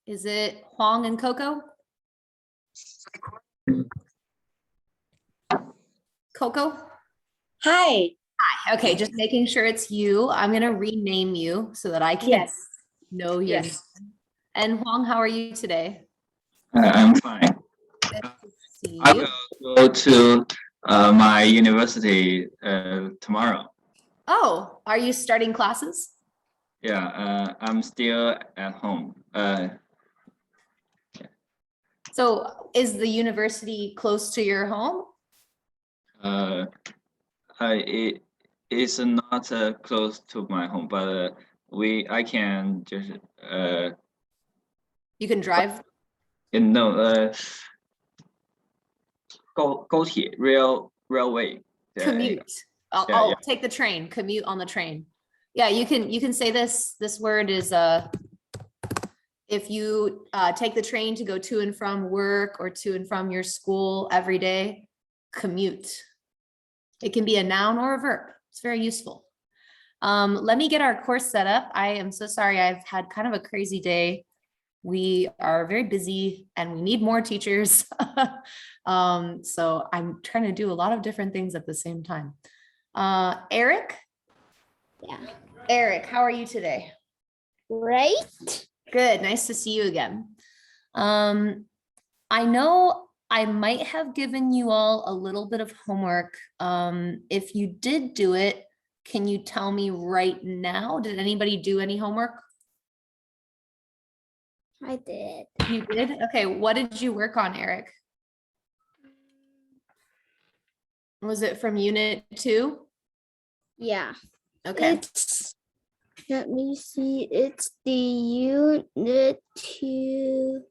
Is it Huang and Coco? Coco? Hi. Hi. Okay, just making sure it's you. I'm going to rename you so that I can Yes. know your name. And Huang, how are you today? I'm fine. Good to see I you. will go to my university tomorrow. Oh, are you starting classes? Yeah, I'm still at home. So is the university close to your home? It is not close to my home, but I can just You can drive? no 高铁 railway. Commute. Yeah, I'll yeah. take the train, commute on the train. Yeah, you can say this word is if you take the train to go to and from work or to and from your school every day, commute. It can be a noun or a verb. It's very useful. Let me get our course set up. I am so sorry. I've had kind of a crazy day. We are very busy and we need more teachers. So I'm trying to do a lot of different things at the same time. Eric? Yeah. Eric, how are you today? Right. Good. Nice to see you again. I know I might have given you all a little bit of homework. If you did do it, can you tell me right now? Did anybody do any homework? I did. You did? Okay. What did you work on, Eric? Was it from unit 2? Yeah. Okay. Let me see. It's the unit 2.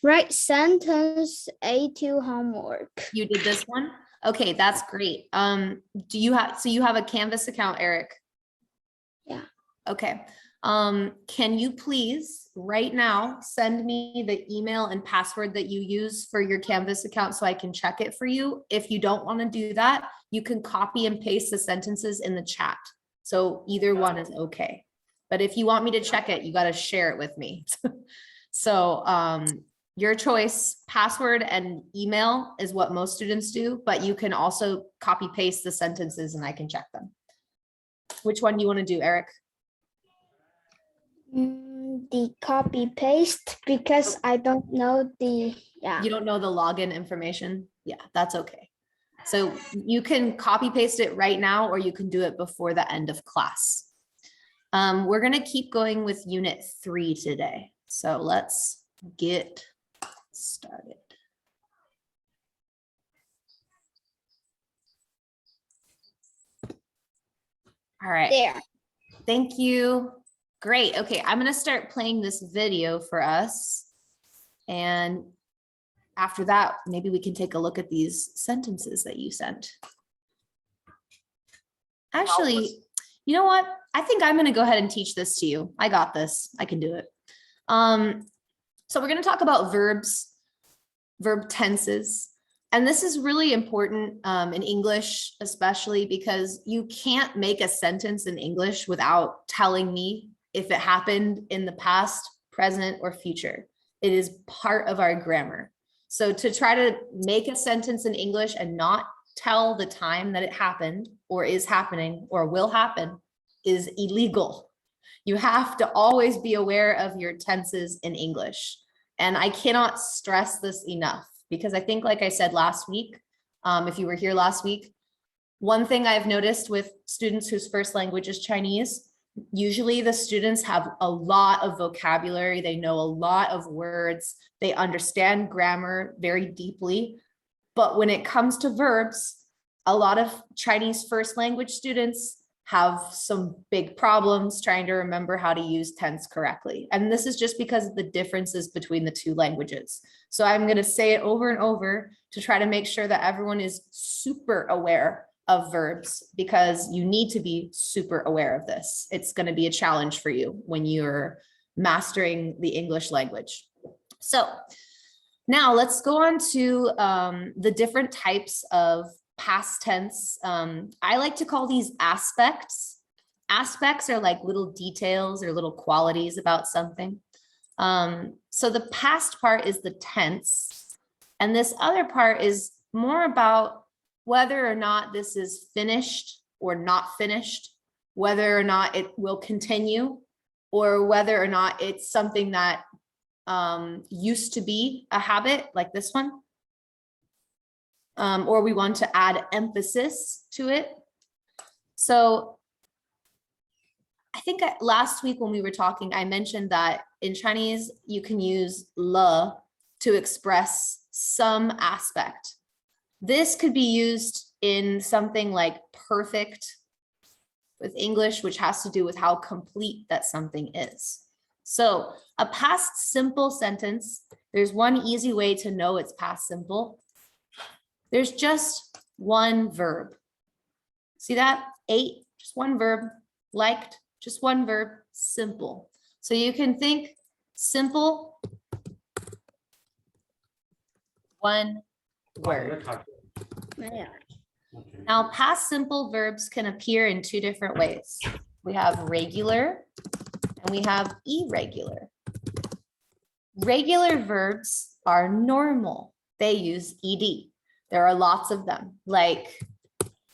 Write sentence A2 homework. You did this one? Okay, that's great. Do you have, so you have a Canvas account, Eric? Yeah. Okay. Can you please right now send me the email and password that you use for your Canvas account so I can check it for you? If you don't want to do that, you can copy and paste the sentences in the chat. So either one is okay. But if you want me to check it, you got to share it with me. So your choice, password and email is what most students do, but you can also copy paste the sentences and I can check them. Which one do you want to do, Eric? The copy paste, because I don't know the, You don't know the login information? Yeah, that's okay. So you can copy paste it right now, or you can do it before the end of class. We're going to keep going with unit 3 today. So let's get started. All right. there. Thank you. Great. Okay, I'm going to start playing this video for us. And after that, maybe we can take a look at these sentences that you sent. Actually, you know what? I think I'm going to go ahead and teach this to you. I got this. I can do it. So we're going to talk about verbs, verb tenses. And this is really important in English, especially because you can't make a sentence in English without telling me if it happened in the past, present, or future. It is part of our grammar. So to try to make a sentence in English and not tell the time that it happened or is happening or will happen is illegal. You have to always be aware of your tenses in English. And I cannot stress this enough because I think, like I said last week, if you were here last week, one thing I've noticed with students whose first language is Chinese, usually the students have a lot of vocabulary. They know a lot of words. They understand grammar very deeply. But when it comes to verbs, a lot of Chinese first language students have some big problems trying to remember how to use tense correctly. And this is just because of the differences between the two languages. So I'm going to say it over and over to try to make sure that everyone is super aware of verbs, because you need to be super aware of this. It's going to be a challenge for you when you're mastering the English language. So now let's go on to the different types of past tense. I like to call these aspects. Aspects are like little details or little qualities about something. So the past part is the tense, and this other part is more about whether or not this is finished or not finished, whether or not it will continue, or whether or not it's something that used to be a habit like this one. Or we want to add emphasis to it. So I think last week when we were talking, I mentioned that in Chinese, you can use le to express some aspect. This could be used in something like perfect with English, which has to do with how complete that something is. So a past simple sentence, there's one easy way to know it's past simple. There's just one verb. See that? Ate, just one verb. Liked, just one verb. Simple. So you can think simple, one word. Now, past simple verbs can appear in two different ways. We have regular and we have irregular. Regular verbs are normal. They use ed. There are lots of them, like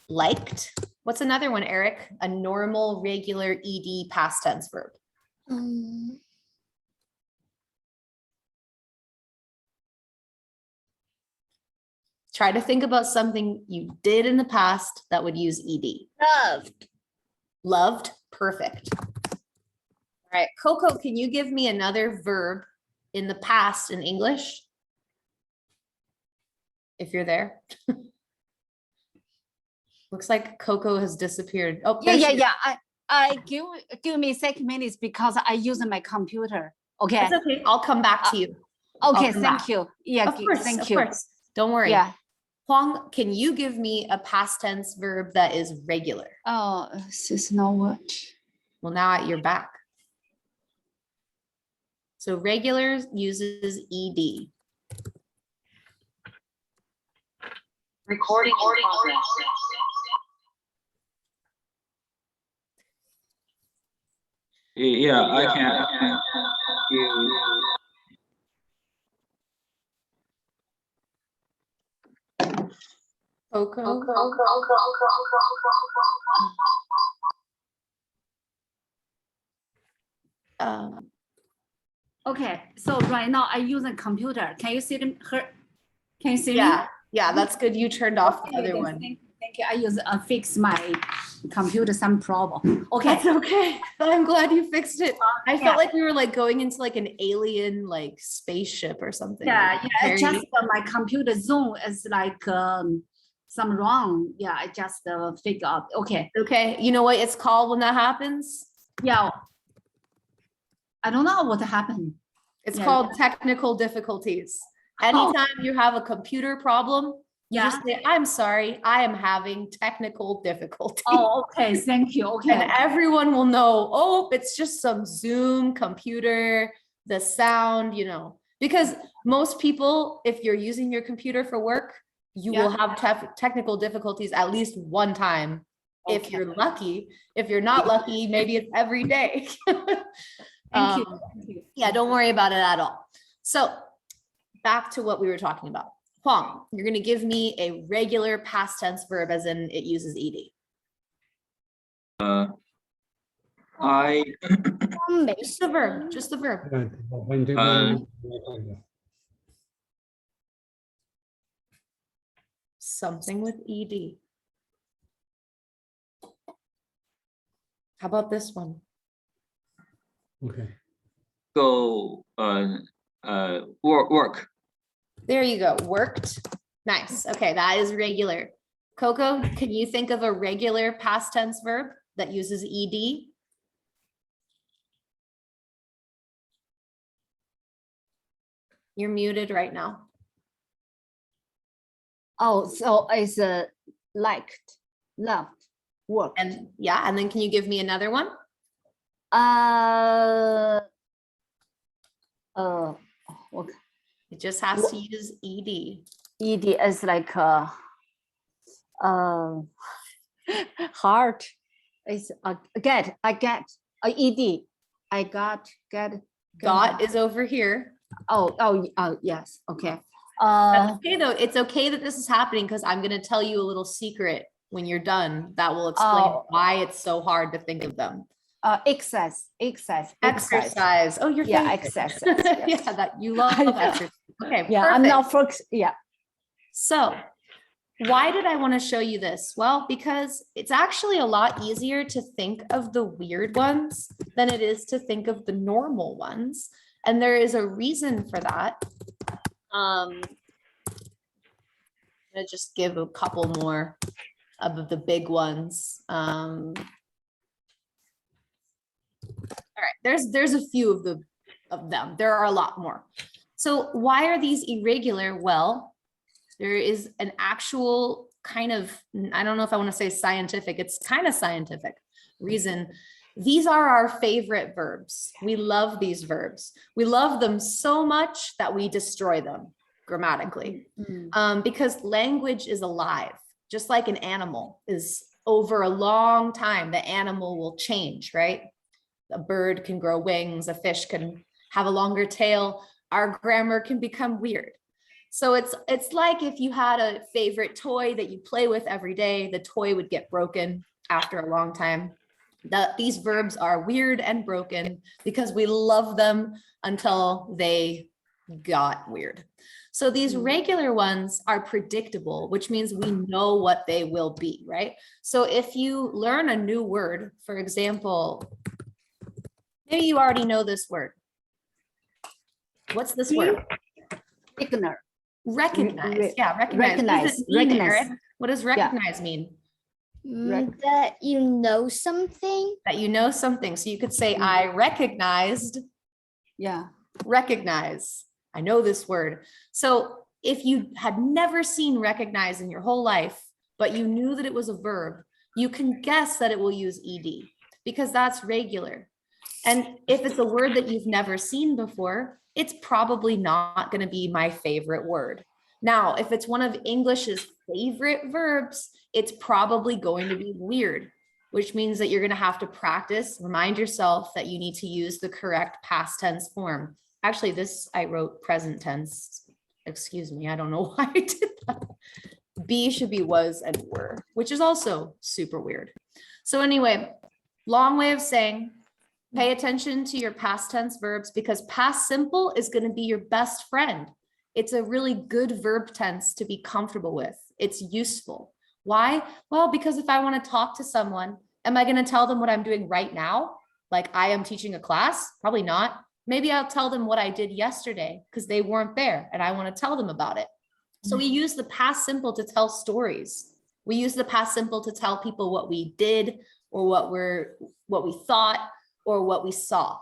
liked. What's another one, Eric? A normal, regular ed past tense verb. Try to think about something you did in the past that would use ed. Loved. Loved, perfect. All right, Coco, can you give me another verb in the past in English? If you're there. Looks like Coco has disappeared. Oh, there she is. I give me 6 minutes because I use my computer. Okay. That's okay. I'll come back to you. Okay. come Thank back. you. Yeah. Of course, Thank of you. course. Don't worry. Yeah. Huang, can you give me a past tense verb that is regular? Oh, this is not what. Well, now you're back. So regular uses ed. Recording in progress. Yeah, I can Coco. Okay. So right now I use a computer. Can you see them? Can you see me? Yeah, that's good. You turned off the other Okay, one. Thank you. I use fix my computer some problem. Okay. That's okay. I'm glad you fixed it. I Yeah. felt like we were like going into like an alien like spaceship or something. Yeah. Like, Yeah. very- Just my computer zone is like some wrong. Yeah. I just figure out. Okay. Okay, you know what it's called when that happens? Yeah. I don't know what happened. It's Yeah. called technical difficulties. Anytime you have a computer problem, you Yeah. just say, I'm sorry, I am having technical difficulty. Oh, okay. Thank you. Okay. And everyone will know, oh, it's just some Zoom computer, the sound, you know, because most people, if you're using your computer for work, you will have technical difficulties at least one time. If Okay. you're lucky. If you're not lucky, maybe it's every day. Thank you. Thank you. Yeah, don't worry about it at all. So back to what we were talking about. Huang, you're going to give me a regular past tense verb as in it uses ed. I Just the verb, just the verb. Something with ed. How about this one? Okay. go work. There you go. Worked. Nice. Okay, that is regular. Coco, can you think of a regular past tense verb that uses ed? You're muted right now. Oh, so it's liked, loved, worked. And yeah, and then can you give me another one? Okay. It just has to use ed. ED is like heart. It's get. I get. ED. I got. Get. Got is over here. Oh, yes. Okay. That's okay though. It's okay that this is happening because I'm going to tell you a little secret when you're done that will explain why it's so hard to think of them. Exercise. Exercise. Oh, you're Yeah, exercise. Yes. yeah, that you love exercise. Okay. Yeah, I'm perfect. not focused. Yeah. So why did I want to show you this? Well, because it's actually a lot easier to think of the weird ones than it is to think of the normal ones. And there is a reason for that. I'm gonna just give a couple more of the big ones. All right, there's a few of them. There are a lot more. So why are these irregular? Well, there is an actual kind of, I don't know if I want to say scientific, it's kind of scientific reason. These are our favorite verbs. We love these verbs. We love them so much that we destroy them grammatically, because language is alive, just like an animal is. Over a long time, the animal will change, right? A bird can grow wings, a fish can have a longer tail. Our grammar can become weird. So it's like if you had a favorite toy that you play with every day, the toy would get broken after a long time. These verbs are weird and broken because we love them until they got weird. So these regular ones are predictable, which means we know what they will be, right? So if you learn a new word, for example, maybe you already know this word. What's this word? Ignore. Recognize. Yeah, recognize. What does recognize mean? That you know something. That you know something. So you could say, I recognized. Yeah. Recognize. I know this word. So if you had never seen recognize in your whole life, but you knew that it was a verb, you can guess that it will use ed because that's regular. And if it's a word that you've never seen before, it's probably not going to be my favorite word. Now, if it's one of English's favorite verbs, it's probably going to be weird, which means that you're going to have to practice, remind yourself that you need to use the correct past tense form. Actually, this I wrote present tense. Excuse me, I don't know why I did that. Be should be was and were, which is also super weird. So anyway, long way of saying, pay attention to your past tense verbs because past simple is going to be your best friend. It's a really good verb tense to be comfortable with. It's useful. Why? Well, because if I want to talk to someone, am I going to tell them what I'm doing right now? Like I am teaching a class? Probably not. Maybe I'll tell them what I did yesterday because they weren't there and I want to tell them about it. So we use the past simple to tell stories. We use the past simple to tell people what we did or what we thought or what we saw,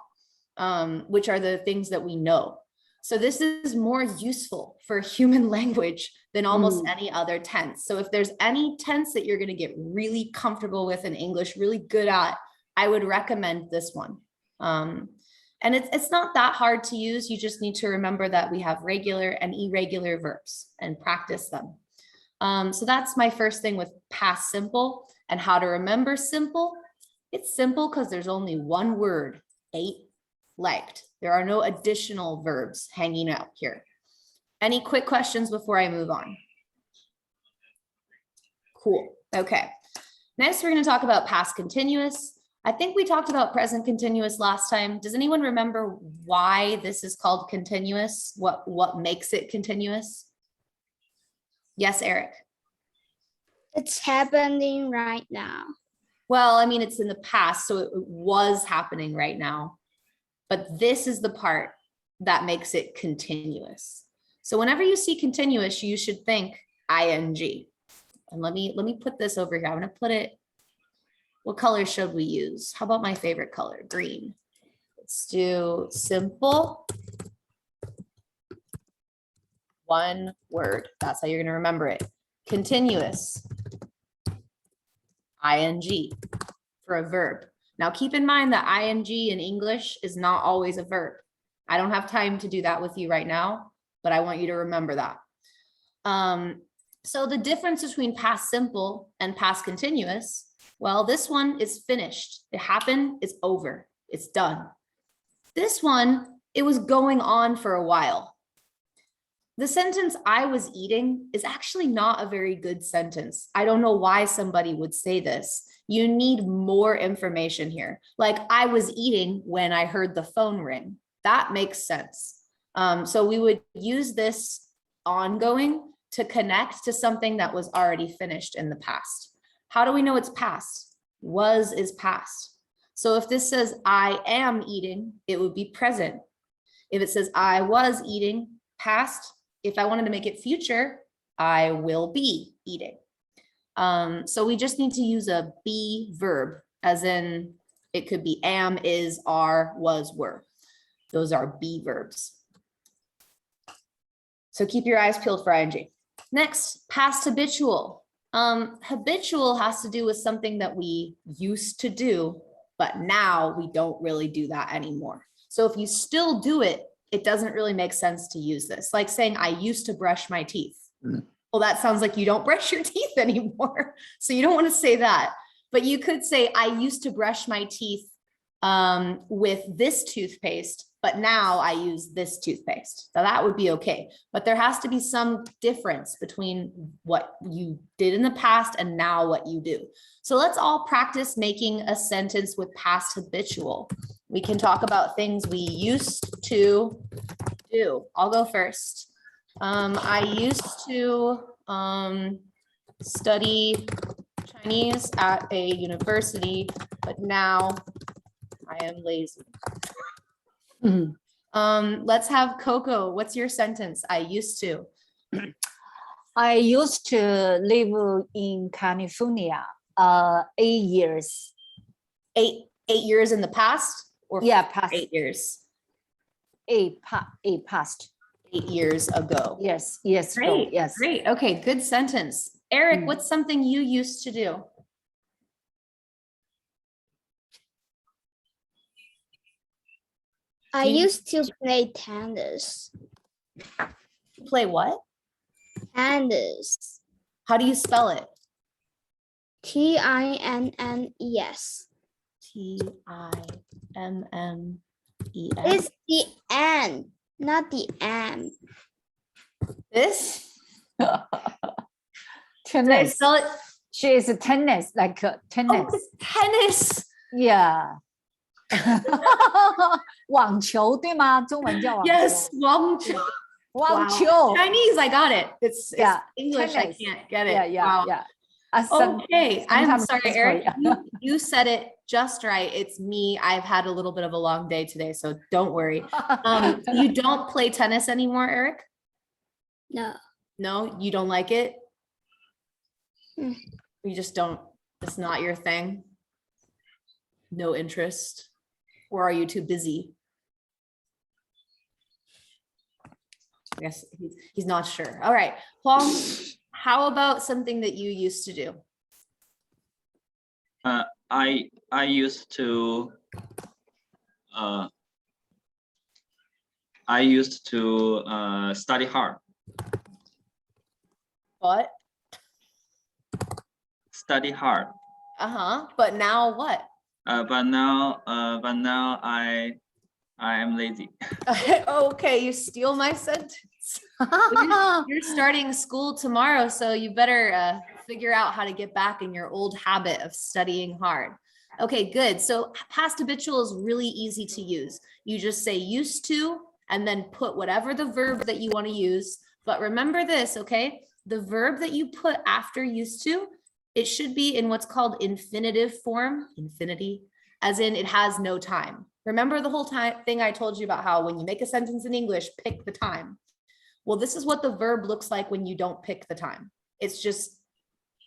which are the things that we know. So this is more useful for human language than almost any other tense. So if there's any tense that you're going to get really comfortable with in English, really good at, I would recommend this one. And it's not that hard to use. You just need to remember that we have regular and irregular verbs and practice them. So that's my first thing with past simple and how to remember simple. It's simple because there's only one word, ate-legged. There are no additional verbs hanging out here. Any quick questions before I move on? Cool. Okay. Next, we're going to talk about past continuous. I think we talked about present continuous last time. Does anyone remember why this is called continuous? What makes it continuous? Yes, Eric. It's happening right now. Well, I mean, it's in the past, so it was happening right now. But this is the part that makes it continuous. So whenever you see continuous, you should think ing. And let me put this over here. I'm going to put it. What color should we use? How about my favorite color, green? Let's do simple. One word. That's how you're going to remember it. Continuous. ing for a verb. Now keep in mind that ing in English is not always a verb. I don't have time to do that with you right now, but I want you to remember that. So the difference between past simple and past continuous, well, this one is finished. It happened, it's over, it's done. This one it was going on for a while. The sentence I was eating is actually not a very good sentence. I don't know why somebody would say this. You need more information here. Like I was eating when I heard the phone ring. That makes sense. So we would use this ongoing to connect to something that was already finished in the past. How do we know it's past? Was is past. So if this says I am eating, it would be present. If it says I was eating, past, if I wanted to make it future, I will be eating. So we just need to use a be verb, as in it could be am, is, are, was, were. Those are be verbs. So keep your eyes peeled for ing. Next, past habitual. Habitual has to do with something that we used to do, but now we don't really do that anymore. So if you still do it, it doesn't really make sense to use this. Like saying, I used to brush my teeth. Well, that sounds like you don't brush your teeth anymore. So you don't want to say that. But you could say, I used to brush my teeth with this toothpaste, but now I use this toothpaste. So that would be okay. But there has to be some difference between what you did in the past and now what you do. So let's all practice making a sentence with past habitual. We can talk about things we used to do. I'll go first. I used to study Chinese at a university, but now I am lazy. Let's have Coco. What's your sentence? I used to. I used to live in California 8 years. Eight years in the past? Or Yeah, past 8 years? past. 8 years ago. Yes, Great, yes. great. Okay, good sentence. Eric, what's something you used to do? I used to play tennis. Play what? Tennis. How do you spell it? Tinnes. Timmes. It's the N, not the M. This? Did I Tennis. spell it? She is a tennis, like tennis. Oh, it's tennis. Yeah. 网球对吗？中文叫网球。 Yes, 网球. 网 Wow. 球。 Chinese, I got it. It's Yeah, English, tennis. I can't get it. Yeah. Wow. Some- Okay, I'm sometimes sorry, it's Eric. Korea. You said it just right. It's me. I've had a little bit of a long day today, so don't worry. You don't play tennis anymore, Eric? No. No, you don't like it? Hmm. You just don't, it's not your thing? No interest? Or are you too busy? I guess he's not sure. All right, Paul, how about something that you used to do? I used to study hard. What? Study hard. But now what? But now I am lazy. Okay, you steal my sentence. You're starting school tomorrow, so you better figure out how to get back in your old habit of studying hard. Okay, good. So past habitual is really easy to use. You just say used to, and then put whatever the verb that you want to use. But remember this, okay? The verb that you put after used to, it should be in what's called infinitive form, infinity, as in it has no time. Remember the whole thing I told you about how when you make a sentence in English, pick the time. Well, this is what the verb looks like when you don't pick the time. It's just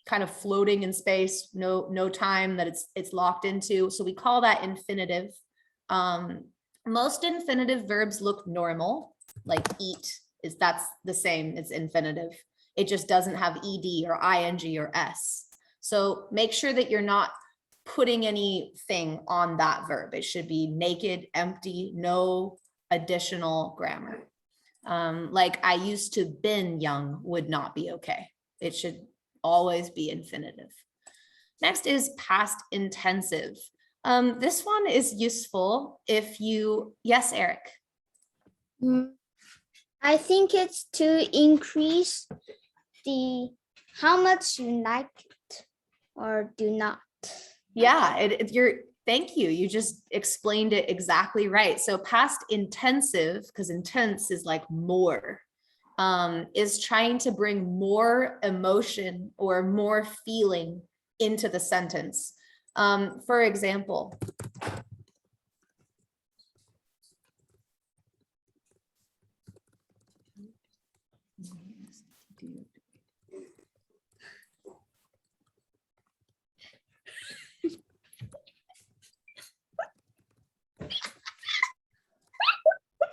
kind of floating in space, no time that it's locked into. So we call that infinitive. Most infinitive verbs look normal, like eat that's the same, it's infinitive. It just doesn't have ed or ing or s. So make sure that you're not putting anything on that verb. It should be naked, empty, no additional grammar. Like I used to been young would not be okay. It should always be infinitive. Next is past intensive. This one is useful if you, yes, Eric. I think it's to increase how much you like it or do not. Yeah, thank you. You just explained it exactly right. So past intensive, because intense is like more, is trying to bring more emotion or more feeling into the sentence. For example,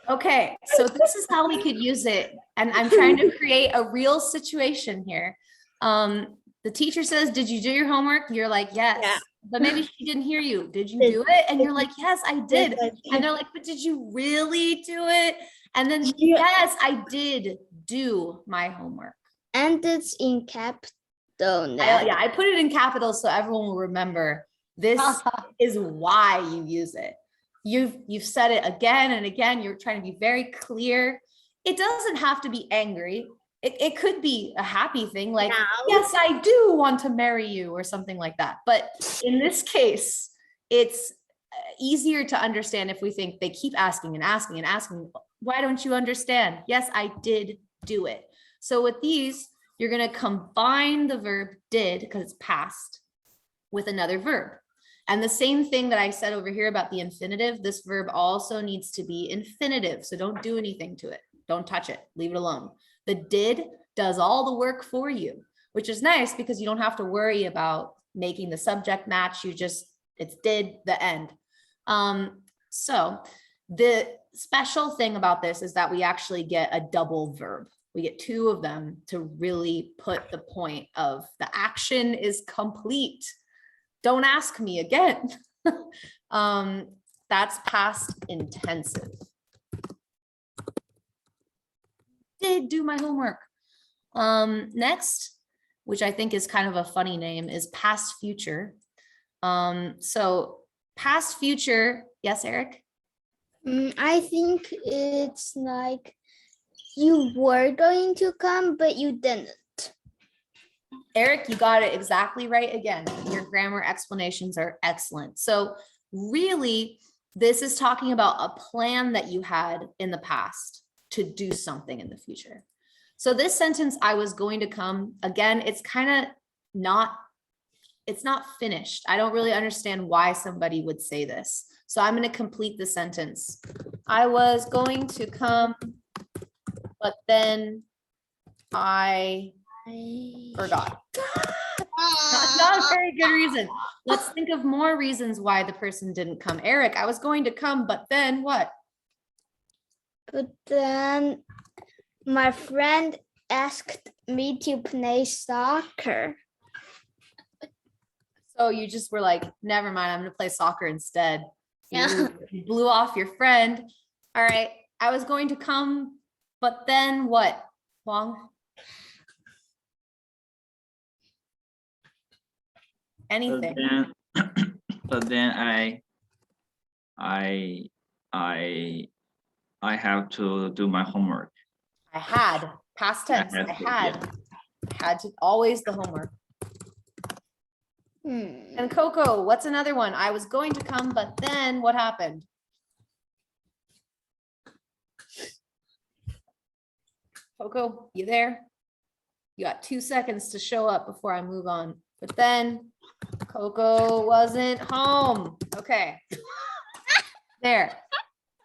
okay, so this is how we could use it. And I'm trying to create a real situation here. The teacher says, did you do your homework? You're like, yes. Yeah. But maybe she didn't hear you. Did you do it? And you're like, yes, I did. And they're like, but did you really do it? And then, yes, I did do my homework. And it's in capital now. Yeah, I put it in capitals so everyone will remember this is why you use it. You've said it again and again. You're trying to be very clear. It doesn't have to be angry. It could be a happy thing like, yes, I do want to marry you or something like that. But in this case, it's easier to understand if we think they keep asking and asking and asking, why don't you understand? Yes, I did do it. So with these, you're going to combine the verb did, because it's past, with another verb. And the same thing that I said over here about the infinitive, this verb also needs to be infinitive. So don't do anything to it. Don't touch it. Leave it alone. The did does all the work for you, which is nice because you don't have to worry about making the subject match. It's did, the end. So the special thing about this is that we actually get a double verb. We get two of them to really put the point of the action is complete. Don't ask me again. That's past intensive. Did do my homework. Next, which I think is kind of a funny name, is past future. So past future, yes, Eric? I think it's like you were going to come, but you didn't. Eric, you got it exactly right again. Your grammar explanations are excellent. So really, this is talking about a plan that you had in the past to do something in the future. So this sentence, I was going to come, again, it's not finished. I don't really understand why somebody would say this. So I'm going to complete the sentence. I was going to come, but then I forgot. Not a very good reason. Let's think of more reasons why the person didn't come. Eric, I was going to come, but then what? But then my friend asked me to play soccer. So you just were like, never mind, I'm going to play soccer instead. Yeah. You blew off your friend. All right. I was going to come, but then what? Wong? Anything. But then I have to do my homework. I had past tense. I had to always the homework. And Coco, what's another one? I was going to come, but then what happened? Coco, you there? You got 2 seconds to show up before I move on. But then Coco wasn't home. Okay. There.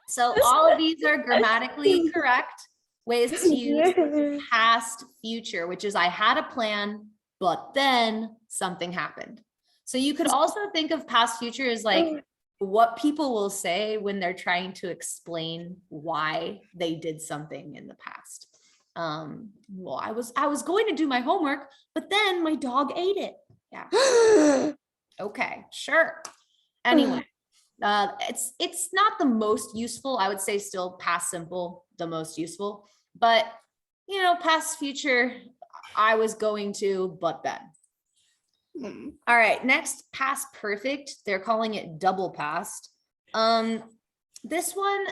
So all of these are grammatically correct ways to use past future, which is I had a plan, but then something happened. So you could also think of past future as like what people will say when they're trying to explain why they did something in the past. Well, I was going to do my homework, but then my dog ate it. Yeah. Okay, sure. Anyway, it's not the most useful. I would say still past simple, the most useful, but you know, past future, I was going to, but then. All right, next, past perfect. They're calling it double past. This one,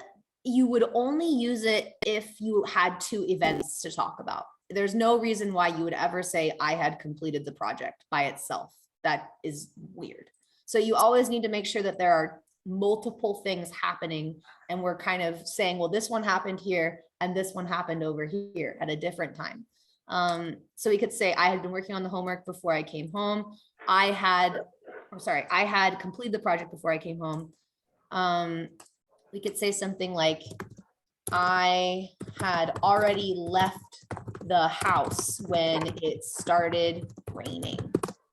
you would only use it if you had two events to talk about. There's no reason why you would ever say I had completed the project by itself. That is weird. So you always need to make sure that there are multiple things happening, and we're kind of saying, well, this one happened here and this one happened over here at a different time. So we could say I had been working on the homework before I came home. I had completed the project before I came home. We could say something like, I had already left the house when it started raining.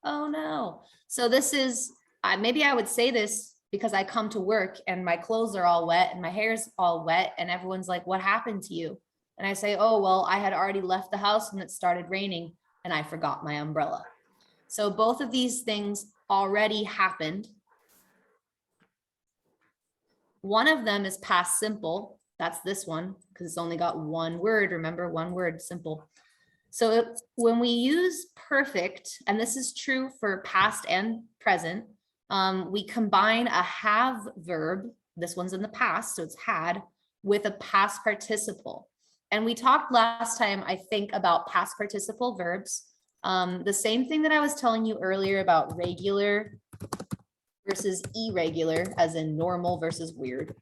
Oh no. So this is, maybe I would say this because I come to work and my clothes are all wet and my hair's all wet and everyone's like, what happened to you? And I say, oh, well, I had already left the house when it started raining and I forgot my umbrella. So both of these things already happened. One of them is past simple. That's this one because it's only got one word. Remember, one word, simple. So when we use perfect, and this is true for past and present, we combine a have verb, this one's in the past, so it's had, with a past participle. And we talked last time, I think, about past participle verbs. The same thing that I was telling you earlier about regular versus irregular, as in normal versus weird,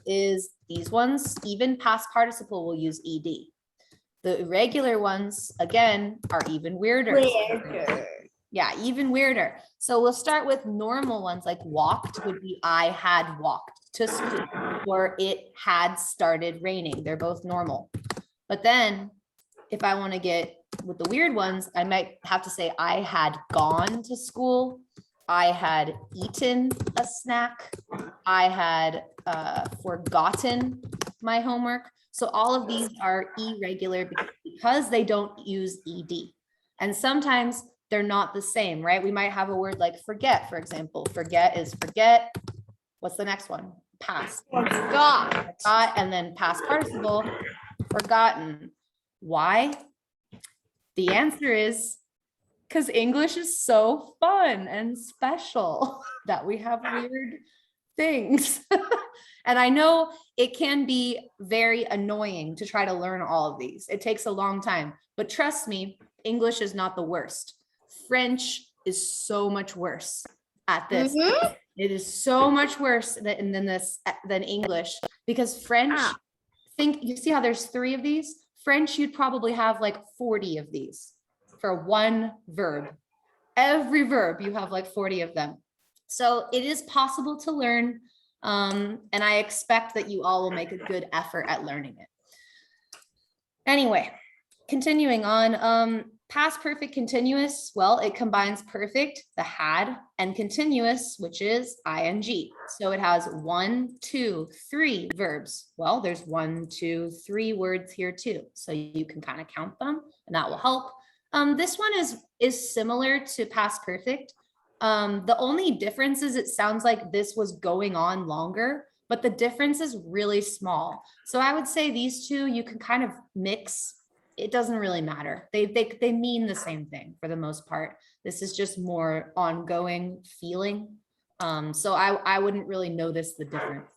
is these ones, even past participle will use ed. The irregular ones, again, are even weirder. Yeah, even weirder. So we'll start with normal ones, like walked would be I had walked to school, or it had started raining. They're both normal. But then if I want to get with the weird ones, I might have to say I had gone to school. I had eaten a snack. I had forgotten my homework. So all of these are irregular because they don't use ed. And sometimes they're not the same, right? We might have a word like forget, for example. Forget is forget. What's the next one? Past. Forgot. And then past participle, forgotten. Why? The answer is because English is so fun and special that we have weird things. And I know it can be very annoying to try to learn all of these. It takes a long time, but trust me, English is not the worst. French is so much worse at this. It is so much worse than English, because French, think, you see how there's 3 of these? French, you'd probably have like 40 of these for one verb. Every verb, you have like 40 of them. So it is possible to learn. And I expect that you all will make a good effort at learning it. Anyway, continuing on, past perfect continuous, well, it combines perfect, the had, and continuous, which is ing. So it has 1, 2, 3 verbs. Well, there's 1, 2, 3 words here too. So you can kind of count them and that will help. This one is similar to past perfect. The only difference is it sounds like this was going on longer, but the difference is really small. So I would say these two, you can kind of mix. It doesn't really matter. They mean the same thing for the most part. This is just more ongoing feeling. So I wouldn't really notice the difference.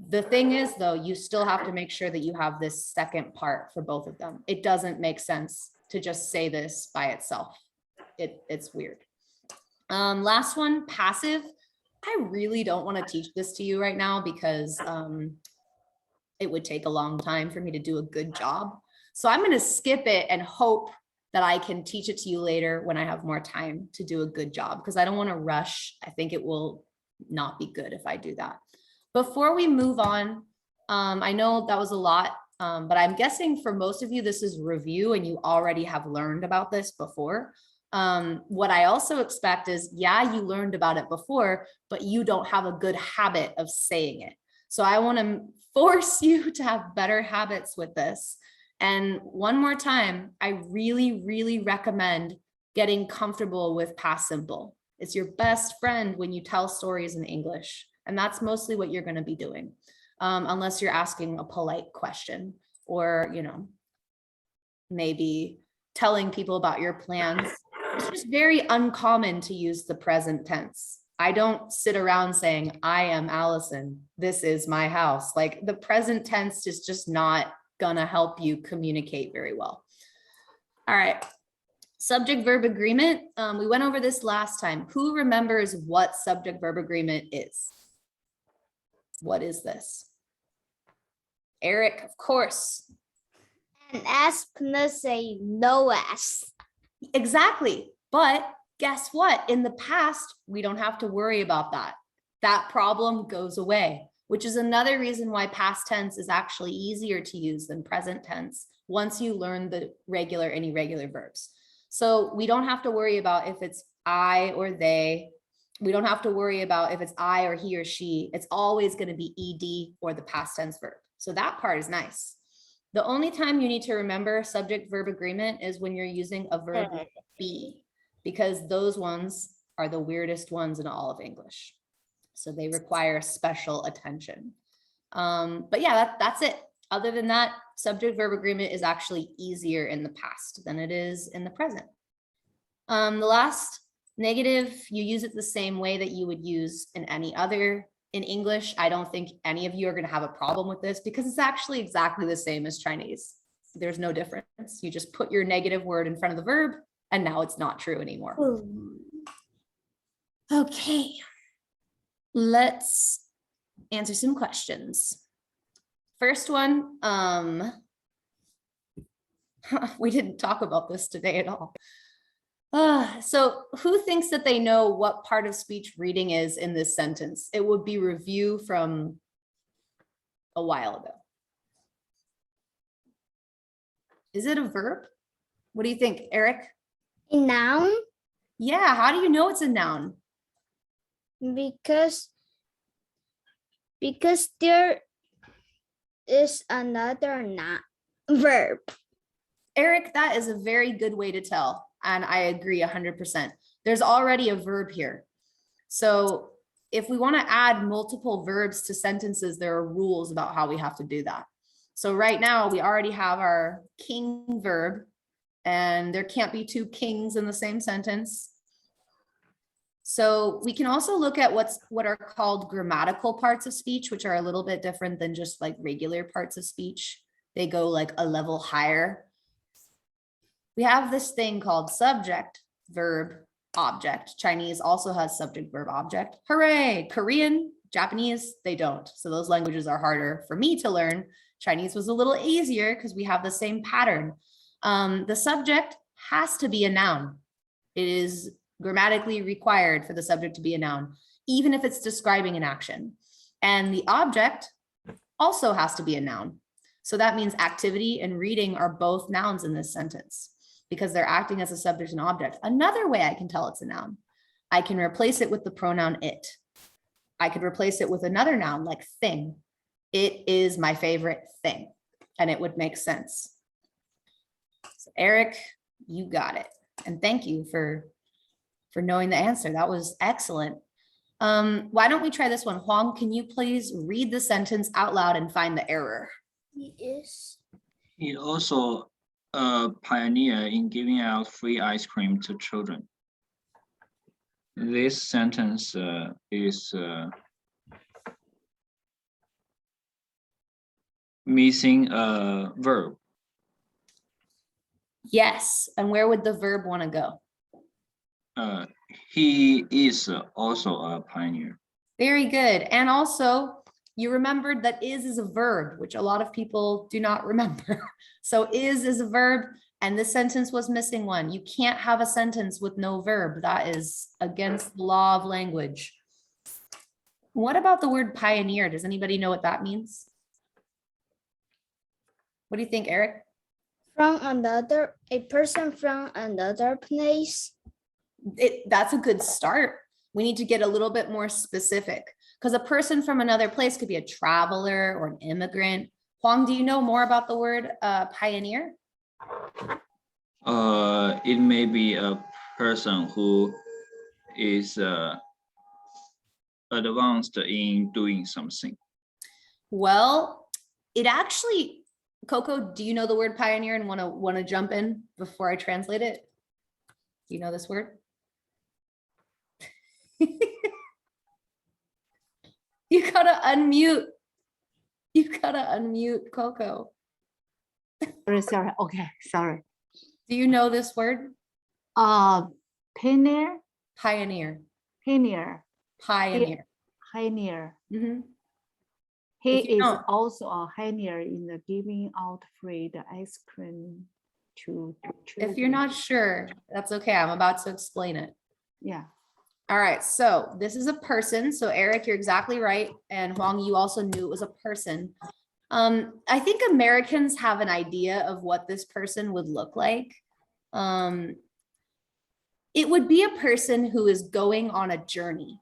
The thing is though, you still have to make sure that you have this second part for both of them. It doesn't make sense to just say this by itself. It's weird. Last one, passive. I really don't want to teach this to you right now because it would take a long time for me to do a good job. So I'm going to skip it and hope that I can teach it to you later when I have more time to do a good job, because I don't want to rush. I think it will not be good if I do that. Before we move on, I know that was a lot, but I'm guessing for most of you, this is review and you already have learned about this before. What I also expect is, yeah, you learned about it before, but you don't have a good habit of saying it. So I want to force you to have better habits with this. And one more time, I really, really recommend getting comfortable with past simple. It's your best friend when you tell stories in English. And that's mostly what you're going to be doing, unless you're asking a polite question or, you know, maybe telling people about your plans. It's just very uncommon to use the present tense. I don't sit around saying, I am Allison. This is my house. Like the present tense is just not gonna help you communicate very well. All right. Subject verb agreement. We went over this last time. Who remembers what subject verb agreement is? What is this? Eric, of course. An S plus a no S. Exactly. But guess what? In the past, we don't have to worry about that. That problem goes away, which is another reason why past tense is actually easier to use than present tense once you learn the regular and irregular verbs. So we don't have to worry about if it's I or they. We don't have to worry about if it's I or he or she. It's always going to be ED or the past tense verb. So that part is nice. The only time you need to remember subject verb agreement is when you're using a verb be, because those ones are the weirdest ones in all of English. So they require special attention. But yeah, that's it. Other than that, subject verb agreement is actually easier in the past than it is in the present. The last, negative, you use it the same way that you would use in any other in English. I don't think any of you are going to have a problem with this because it's actually exactly the same as Chinese. There's no difference. You just put your negative word in front of the verb and now it's not true anymore. Okay, let's answer some questions. First one, we didn't talk about this today at all. So who thinks that they know what part of speech reading is in this sentence? It would be review from a while ago. Is it a verb? What do you think, Eric? A noun? Yeah, how do you know it's a noun? Because there is another verb. Eric, that is a very good way to tell. And I agree 100%. There's already a verb here. So if we want to add multiple verbs to sentences, there are rules about how we have to do that. So right now we already have our king verb and there can't be two kings in the same sentence. So we can also look at what are called grammatical parts of speech, which are a little bit different than just like regular parts of speech. They go like a level higher. We have this thing called subject, verb, object. Chinese also has subject, verb, object. Hooray! Korean, Japanese, they don't. So those languages are harder for me to learn. Chinese was a little easier because we have the same pattern. The subject has to be a noun. It is grammatically required for the subject to be a noun, even if it's describing an action. And the object also has to be a noun. So that means activity and reading are both nouns in this sentence because they're acting as a subject and object. Another way I can tell it's a noun, I can replace it with the pronoun it. I could replace it with another noun like thing. It is my favorite thing, and it would make sense. So Eric, you got it. And thank you for knowing the answer. That was excellent. Why don't we try this one? Huang, can you please read the sentence out loud and find the error? Yes. He also a pioneer in giving out free ice cream to children. This sentence is missing a verb. Yes. And where would the verb want to go? He is also a pioneer. Very good. And also, you remembered that is a verb, which a lot of people do not remember. So is a verb, and this sentence was missing one. You can't have a sentence with no verb. That is against the law of language. What about the word pioneer? Does anybody know what that means? What do you think, Eric? A person from another place. That's a good start. We need to get a little bit more specific because a person from another place could be a traveler or an immigrant. Huang, do you know more about the word pioneer? It may be a person who is advanced in doing something. Well, it actually, Coco, do you know the word pioneer and want to jump in before I translate it? Do you know this word? You gotta unmute. You gotta unmute Coco. Sorry. Okay, sorry. Do you know this word? Pioneer. Pioneer. Pioneer. Pioneer. Pioneer. Mhm. He If you is don't- also a pioneer in the giving out free the ice cream to children. If you're not sure, that's okay. I'm about to explain it. Yeah. All right, so this is a person. So Eric, you're exactly right. And Huang, you also knew it was a person. I think Americans have an idea of what this person would look like. It would be a person who is going on a journey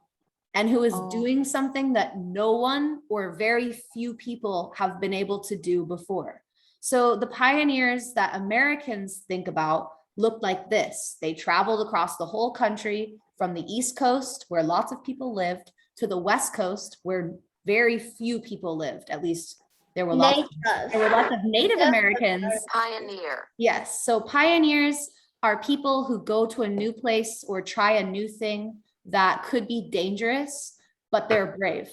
and who is Oh. doing something that no one or very few people have been able to do before. So the pioneers that Americans think about looked like this. They traveled across the whole country from the East Coast, where lots of people lived, to the West Coast, where very few people lived. At least there were lots of Native Americans. Pioneer. Yes, so pioneers are people who go to a new place or try a new thing that could be dangerous, but they're brave.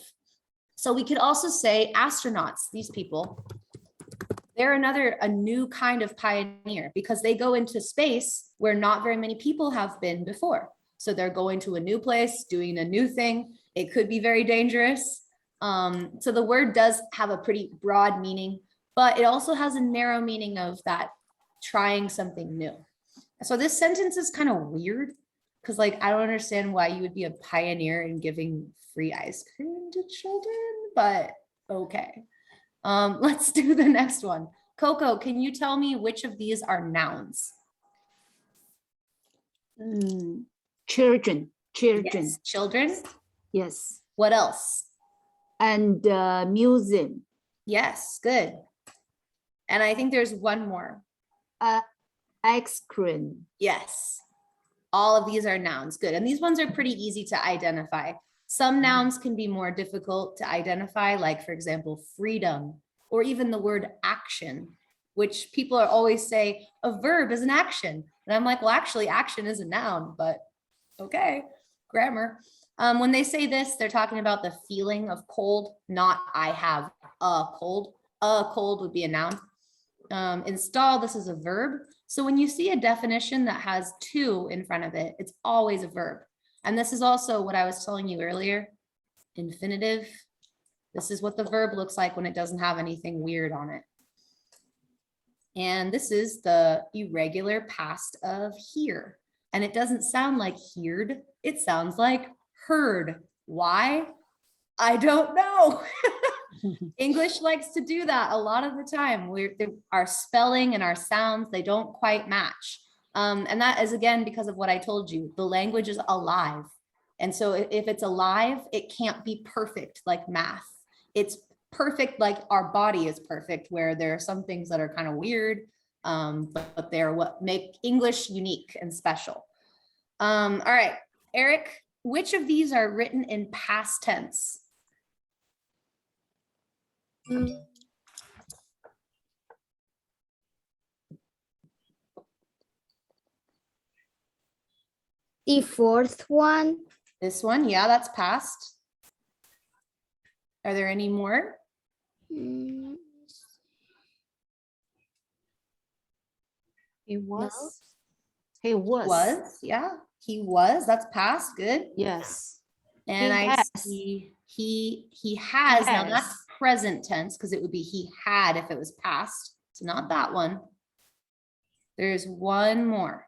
So we could also say astronauts, these people. They're a new kind of pioneer because they go into space where not very many people have been before. So they're going to a new place, doing a new thing. It could be very dangerous. So the word does have a pretty broad meaning, but it also has a narrow meaning of that trying something new. So this sentence is kind of weird because like, I don't understand why you would be a pioneer in giving free ice cream to children, but okay. Let's do the next one. Coco, can you tell me which of these are nouns? Children. Yes, children. Yes. What else? And museum. Yes, good. And I think there's one more. Ice cream. Yes. All of these are nouns. Good. And these ones are pretty easy to identify. Some nouns can be more difficult to identify, like, for example, freedom, or even the word action, which people are always say a verb is an action. And I'm like, well, actually, action is a noun, but okay, grammar. When they say this, they're talking about the feeling of cold, not I have a cold. A cold would be a noun. Install, this is a verb. So when you see a definition that has to in front of it, it's always a verb. And this is also what I was telling you earlier, infinitive. This is what the verb looks like when it doesn't have anything weird on it. And this is the irregular past of hear. And it doesn't sound like heard, it sounds like heard. Why? I don't know. English likes to do that a lot of the time. Our spelling and our sounds, they don't quite match. And that is, again, because of what I told you. The language is alive. And so if it's alive, it can't be perfect like math. It's perfect like our body is perfect, where there are some things that are kind of weird, but they're what make English unique and special. All right, Eric, which of these are written in past tense? The fourth one. This one, yeah, that's past. Are there any more? Mm, He was. No. He was. Was, yeah, he was, that's past, good. Yes. And He I has. see he has, now that's has. present tense because it would be he had if it was past. So not that one. There's one more.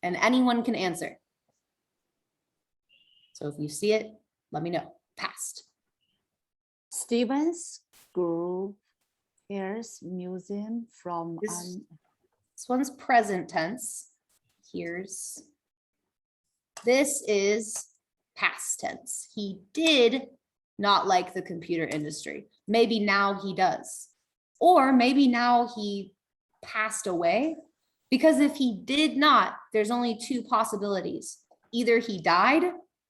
And anyone can answer. So if you see it, let me know. Past. Stevens Grove Heirs Museum from This one's present tense. Here's. This is past tense. He did not like the computer industry. Maybe now he does. Or maybe now he passed away. Because if he did not, there's only two possibilities. Either he died,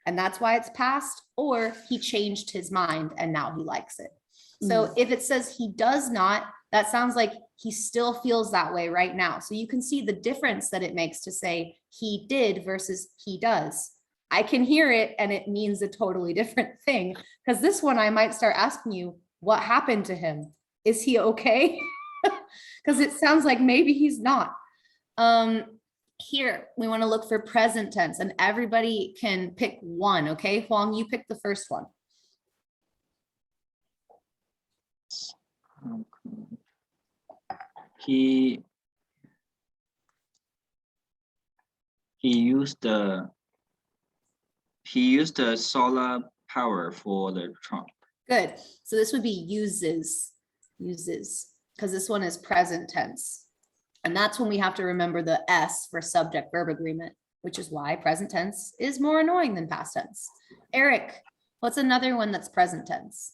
and that's why it's past, or he changed his mind and now he likes it. So if it says he does not, that sounds like he still feels that way right now. So you can see the difference that it makes to say he did versus he does. I can hear it and it means a totally different thing, because this one I might start asking you, what happened to him? Is he okay? Because it sounds like maybe he's not. Here, we want to look for present tense, and everybody can pick one, okay? Huang, you pick the first one. He used the solar power for the trunk. Good. So this would be uses, because this one is present tense. And that's when we have to remember the S for subject verb agreement, which is why present tense is more annoying than past tense. Eric, what's another one that's present tense?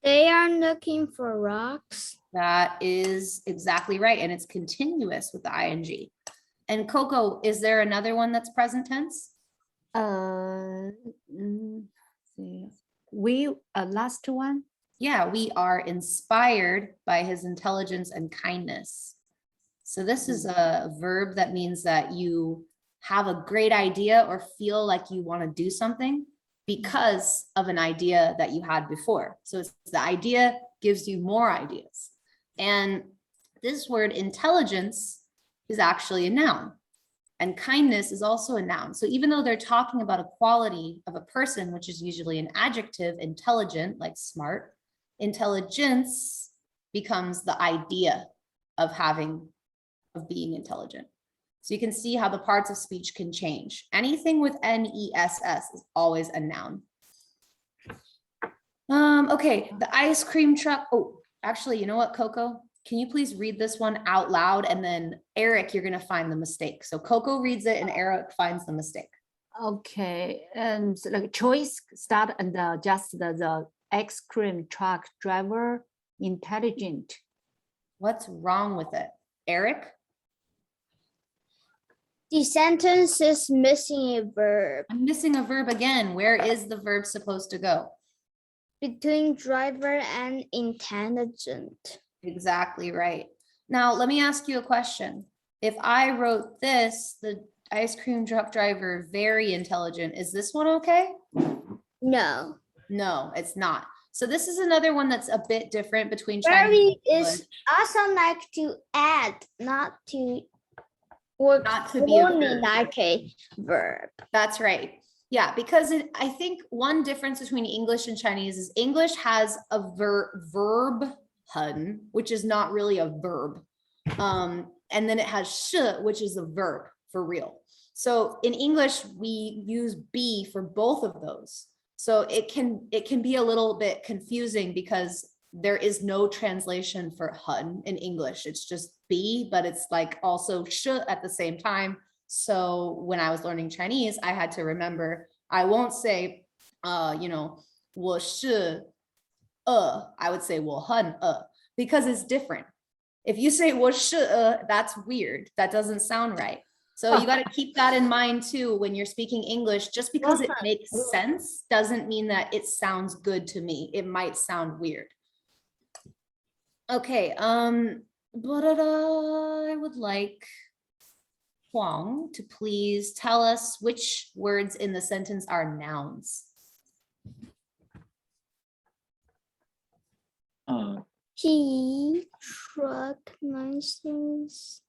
They are looking for rocks. That is exactly right. And it's continuous with the ing. And Coco, is there another one that's present tense? See. We last one. Yeah, we are inspired by his intelligence and kindness. So this is a verb that means that you have a great idea or feel like you want to do something because of an idea that you had before. So it's the idea gives you more ideas. And this word intelligence is actually a noun. And kindness is also a noun. So even though they're talking about a quality of a person, which is usually an adjective, intelligent, like smart, intelligence becomes the idea of being intelligent. So you can see how the parts of speech can change. Anything with N-E-S-S is always a noun. Okay, the ice cream truck. Oh, actually, you know what, Coco? Can you please read this one out loud? And then Eric, you're gonna find the mistake. So Coco reads it and Eric finds the mistake. Okay, and like choice start and just the ice cream truck driver intelligent. What's wrong with it? Eric? The sentence is missing a verb. I'm missing a verb again. Where is the verb supposed to go? Between driver and intelligent. Exactly right. Now, let me ask you a question. If I wrote this, the ice cream truck driver, very intelligent, is this one okay? No. No, it's not. So this is another one that's a bit different between Very Chinese and is English. also like to add, not to work Not to be a only verb. like a verb. That's right. Yeah, because I think one difference between English and Chinese is English has a verb, hun, which is not really a verb. And then it has sh, which is a verb for real. So in English, we use be for both of those. So it can be a little bit confusing because there is no translation for hun in English. It's just be, but it's like also sh at the same time. So when I was learning Chinese, I had to remember, I won't say, 我是 I would say 我很 because it's different. If you say 我是 that's weird. That doesn't sound right. So you got to keep that in mind too when you're speaking English. Just because it makes sense doesn't mean that it sounds good to me. It might sound weird. Okay, but I would like Huang to please tell us which words in the sentence are nouns. He truck license.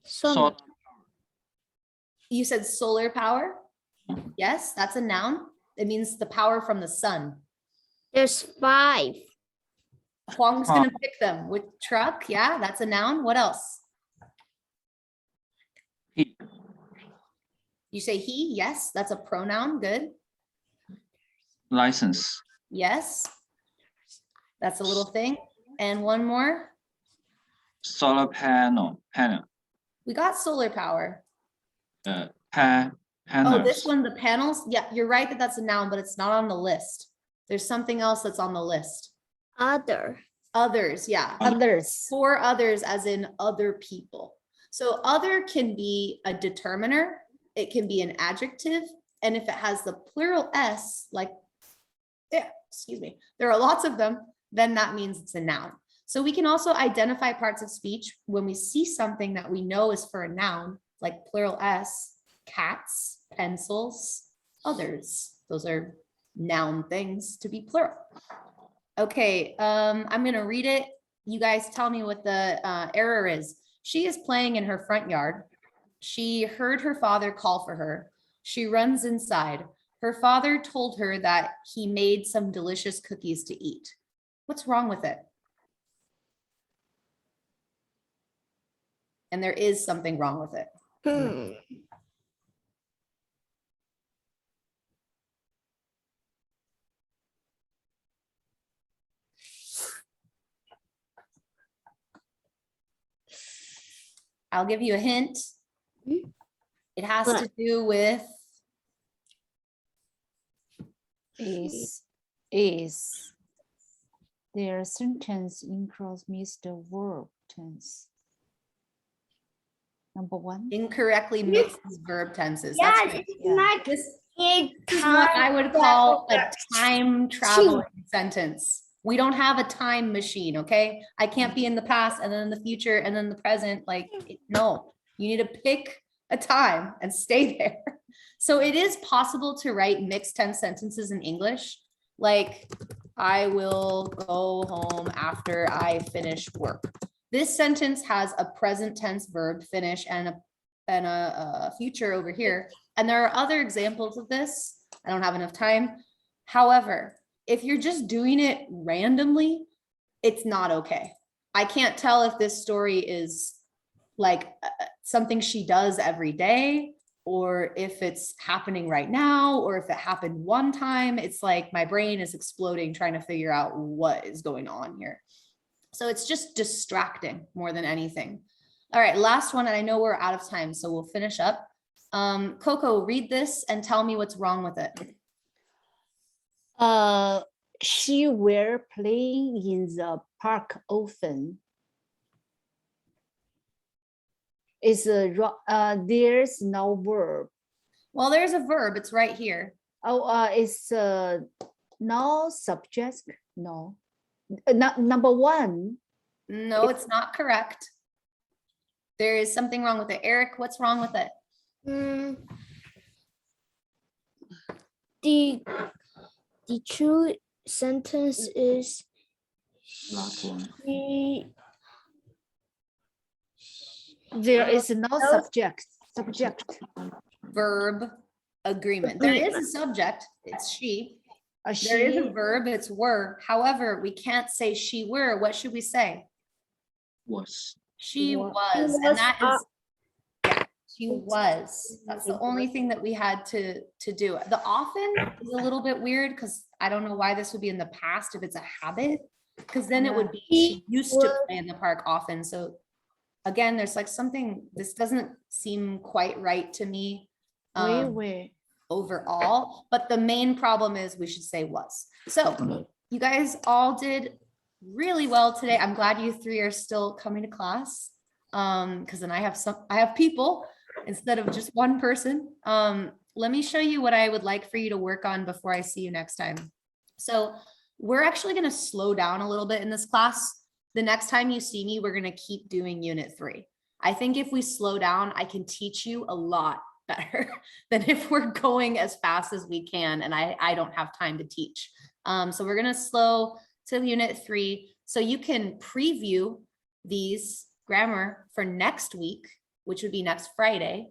Solar You said solar power? Yes, that's a noun. It means the power from the sun. There's 5. Huang's gonna pick them. With truck, yeah, that's a noun. What else? He. You say he, yes, that's a pronoun, good. License. Yes. That's a little thing. And one more. Solar panel. We got solar power. Panels. Oh, this one, the panels. Yeah, you're right that that's a noun, but it's not on the list. There's something else that's on the list. Other. Others, yeah. Others. For others, as in other people. So other can be a determiner. It can be an adjective. And if it has the plural S, like, excuse me, there are lots of them, then that means it's a noun. So we can also identify parts of speech when we see something that we know is for a noun, like plural S, cats, pencils, others. Those are noun things to be plural. Okay, I'm gonna read it. You guys tell me what the error is. She is playing in her front yard. She heard her father call for her. She runs inside. Her father told her that he made some delicious cookies to eat. What's wrong with it? And there is something wrong with it. I'll give you a hint. It has to do with Is their sentence includes Mr. Verb tense? Number one. incorrectly mixes verb tenses. Yeah, That's right. it's not This big is what I would call a time. time traveling sentence. We don't have a time machine, okay? I can't be in the past and then in the future and then the present. Like, no, you need to pick a time and stay there. So it is possible to write mixed tense sentences in English, like I will go home after I finish work. This sentence has a present tense verb finish and a future over here. And there are other examples of this. I don't have enough time. However, if you're just doing it randomly, it's not okay. I can't tell if this story is like something she does every day, or if it's happening right now, or if it happened one time. It's like my brain is exploding trying to figure out what is going on here. So it's just distracting more than anything. All right, last one, and I know we're out of time, so we'll finish up. Coco, read this and tell me what's wrong with it. She were playing in the park often. Is there's no verb. Well, there's a verb, it's right here. Oh, it's no subject. No, number one. No, it's not correct. There is something wrong with it. Eric, what's wrong with it? The true sentence is There is no subject. Verb agreement. There is a subject, it's she. She, There is a verb, it's were. However, we can't say she were. What should we say? Was. She Was. was, and that is, yeah, she was. That's the only thing that we had to do. The often is a little bit weird because I don't know why this would be in the past if it's a habit, because then it would be she used to play in the park often. So again, there's like something, this doesn't seem quite right to me. Overall, but the main problem is we should say was. So you guys all did really well today. I'm glad you three are still coming to class, because then I have people instead of just one person. Let me show you what I would like for you to work on before I see you next time. So we're actually going to slow down a little bit in this class. The next time you see me, we're going to keep doing unit 3. I think if we slow down, I can teach you a lot better than if we're going as fast as we can and I don't have time to teach. So we're gonna slow to unit 3 so you can preview these grammar for next week, which would be next Friday.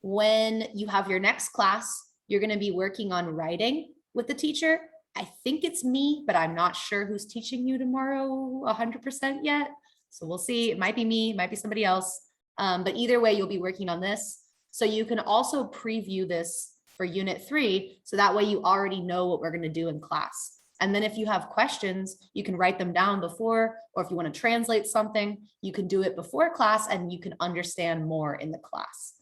When you have your next class, you're gonna be working on writing with the teacher. I think it's me, but I'm not sure who's teaching you tomorrow 100% yet. So we'll see, it might be me, it might be somebody else. But either way, you'll be working on this. So you can also preview this for unit 3. So that way you already know what we're going to do in class. And then if you have questions, you can write them down before, or if you want to translate something, you can do it before class and you can understand more in the class.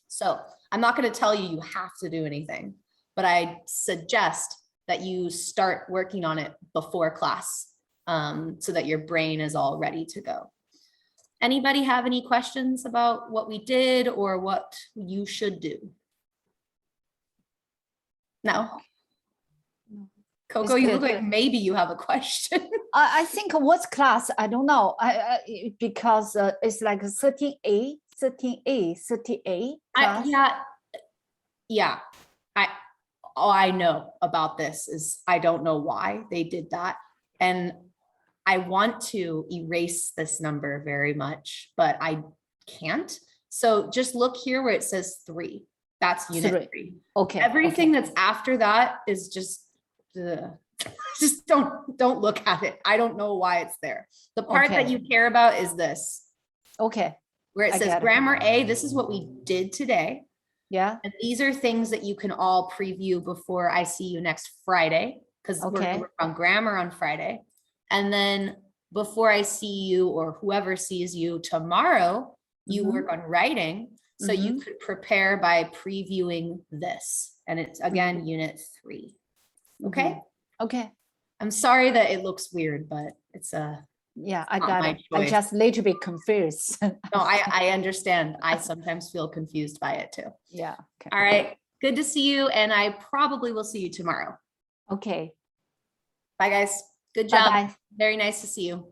So I'm not going to tell you have to do anything, but I suggest that you start working on it before class, so that your brain is all ready to go. Anybody have any questions about what we did or what you should do? No? Coco, you look good. like maybe you have a question. I think what's class? I don't know. Because it's like 13A, 13A, 30A class. Yeah. All I know about this is I don't know why they did that. And I want to erase this number very much, but I can't. So just look here where it says 3. That's unit 3. Okay. Everything okay. that's after that is just don't look at it. I don't know why it's there. The part that Okay. you care about is this, Okay. where it I says get it. grammar A. This is what we did today. Yeah. And these are things that you can all preview before I see you next Friday, because we're gonna Okay. work on grammar on Friday. And then before I see you or whoever sees you tomorrow, you Mhm. work on writing. So you Mhm. could prepare by previewing this. And it's again, unit 3. Okay. Okay. I'm sorry that it looks weird, but it's Yeah, I not got my it. I choice. just a little bit confused. no, I understand. I sometimes feel confused by it too. Yeah. Okay. All right. Good to see you. And I probably will see you tomorrow. Okay. Bye guys. Good Bye job. bye. Very nice to see you.